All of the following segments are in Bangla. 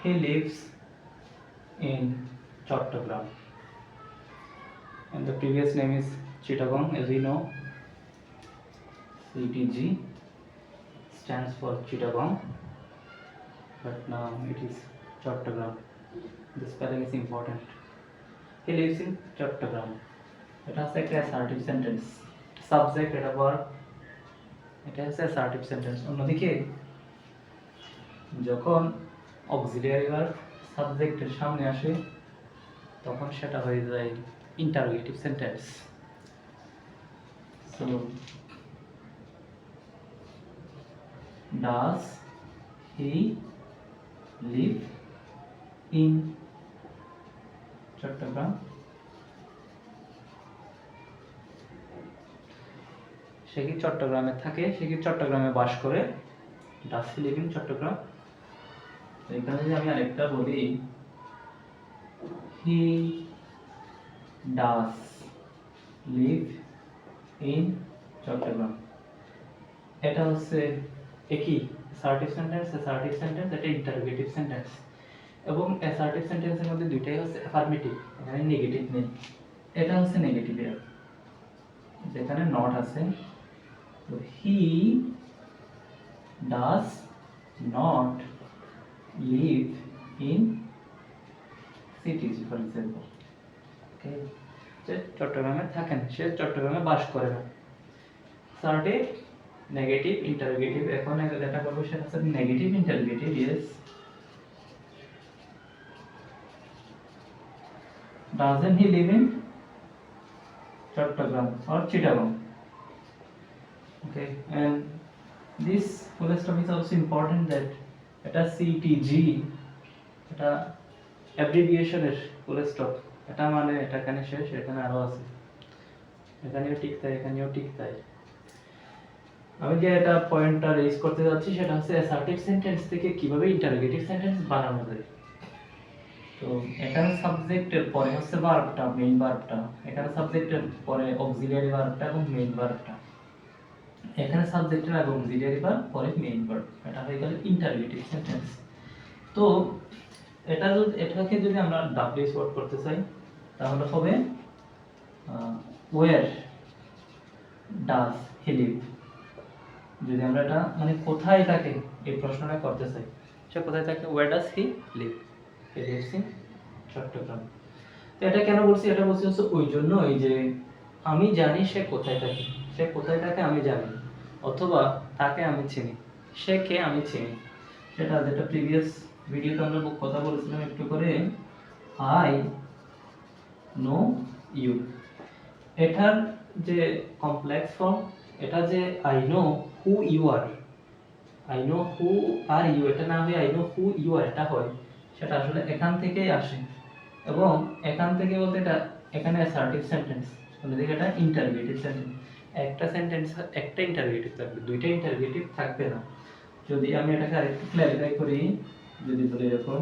He lives in Chattogram. And the previous name is Chittagong, as we know. CTG stands for Chittagong, but now it is Chattogram. The spelling is important. He lives in Chattogram. এটা হচ্ছে একটা অ্যাসার্টিভ সেন্টেন্স, সাবজেক্ট এটা ভার্ব, এটা হচ্ছে অ্যাসার্টিভ সেন্টেন্স। অন্যদিকে যখন অক্সিলিয়ারি ভার্ব সাবজেক্টের সামনে আসে তখন সেটা হয়ে যায় interrogative sentence. So does he live in Chittagong? সে কি চট্টগ্রামে থাকে? সে কি চট্টগ্রামে বাস করে? Does he live in Chittagong? এখানে যদি আমি আরেকটা বলি, he does live in Chittagong, এটা হচ্ছে একই অ্যাসার্টিভ সেন্টেন্স। অ্যাসার্টিভ সেন্টেন্স এটা ইন্টারোগেটিভ সেন্টেন্স, এবং অ্যাসার্টিভ সেন্টেন্সের মধ্যে দুইটাই হচ্ছে অ্যাফার্মেটিভ, এখানে নেগেটিভ নেই। এটা হচ্ছে নেগেটিভ এর, যেখানে নট আছে। তো he does not live in cities, for example. Okay, সে চট্টগ্রামে থাকেন, সে চট্টগ্রামে বাস করে না। Assertive, negative, interrogative. এখন যেটা করবো সেটা হচ্ছে negative interrogative. Yes, doesn't he live in Chattogram or Chittagong? Okay, and this full stop is also important, that এটা CTG, এটা abbreviation এর full stop, এটা মানে এটা এখানে শেষ, এখানে আরো আছে, এখানেও ঠিক তাই, এখানেও ঠিক তাই। আমি যে এটা পয়েন্টটা রেজ করতে যাচ্ছি সেটা হচ্ছে অ্যাসার্টিভ সেন্টেন্স থেকে কিভাবে ইন্টারোগেটিভ সেন্টেন্স বানানো যায়। তো এখানে সাবজেক্টের পরে হচ্ছে ভার্বটা, মেইন ভার্বটা। এখানে সাবজেক্টের পরে অক্সিলিয়ারি ভার্বটা এবং মেইন ভার্বটা। এখানে সাবজেক্টের আগে অক্সিলিয়ারি ভার্ব, পরে মেইন ভার্ব। এটা হয়ে গেল ইন্টারোগেটিভ সেন্টেন্স। তো এটাকে যদি আমরা ডাব্লিউএস ওয়ার্ড করতে চাই তাহলে হবে ওয়্যার ডাজ হি লিভ। যদি আমরা এটা মানে কোথায় থাকে এই প্রশ্নটা করতে চাই, সে কোথায় থাকে? Where does he live? He lives in Chittagong. তো এটা কেন বলছি? এটা বলছি হচ্ছে ওই জন্যই যে আমি জানি সে কোথায় থাকে, সে কোথায় থাকে আমি জানি, অথবা তাকে আমি চিনি, সে কে আমি চিনি। সেটা যেটা প্রিভিয়াস ভিডিওতে আমরা কথা বলেছিলাম একটু করে, আই নো ইউ। এটার যে কমপ্লেক্স ফর্ম, এটা যে I know who you are, I know who are you, এটা না হয়ে I know who you are এটা হয়, সেটা আসলে এখান থেকেই আসে। এবং এখান থেকে বলতে এটা এখানে অ্যাসার্টিভ সেন্টেন্স, অন্যদিকে এটা ইন্টারোগেটিভ সেন্টেন্স। একটা সেন্টেন্স একটা ইন্টারোগেটিভ থাকবে, দুইটা ইন্টারোগেটিভ থাকবে না। যদি আমি এটাকে আরেকটু ক্ল্যারিফাই করি, যদি বলি এরকম,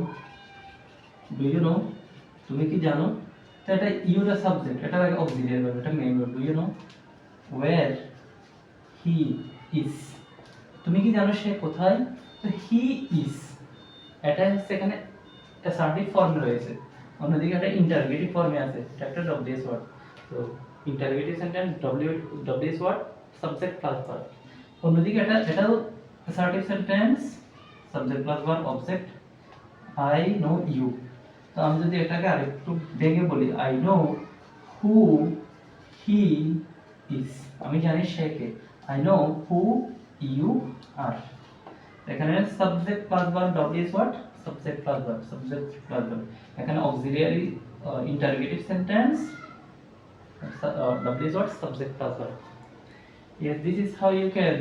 ডু ইউ নো, তুমি কি জানো, তো এটা ইউর সাবজেক্ট, এটা লাগে অক্সিলিয়ারি ভার্ব, এটা main verb. Do you know where he is, তুমি কি জানো সে কোথায়, তো হি ইজ এটা হচ্ছে এখানে অ্যাসার্টিভ ফর্মে রয়েছে, অন্যদিকে এটা ইন্টারোগেটিভ ফর্মে আছে, এটা একটা ডব্লিউএস ওয়ার্ড। তো interrogative sentence WH word, subject plus verb. অন্যদিকে এটাও assertive sentence, subject plus verb, object. I know you, তো আমি যদি এটাকে আরেকটু ভেঙে বলি, I know who he is, আমি জানি সে কে, I know who you are. এখানে subject plus verb, WH word, subject plus verb, subject plus verb. এখানে auxiliary interrogative sentence, W is what? Subject plus verb. Yes, this is how you can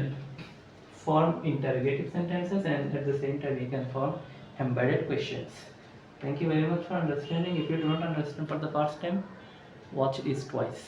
form interrogative sentences, and at the same time you can form embedded questions. Thank you very much for understanding. If you do not understand for the first time, watch this twice.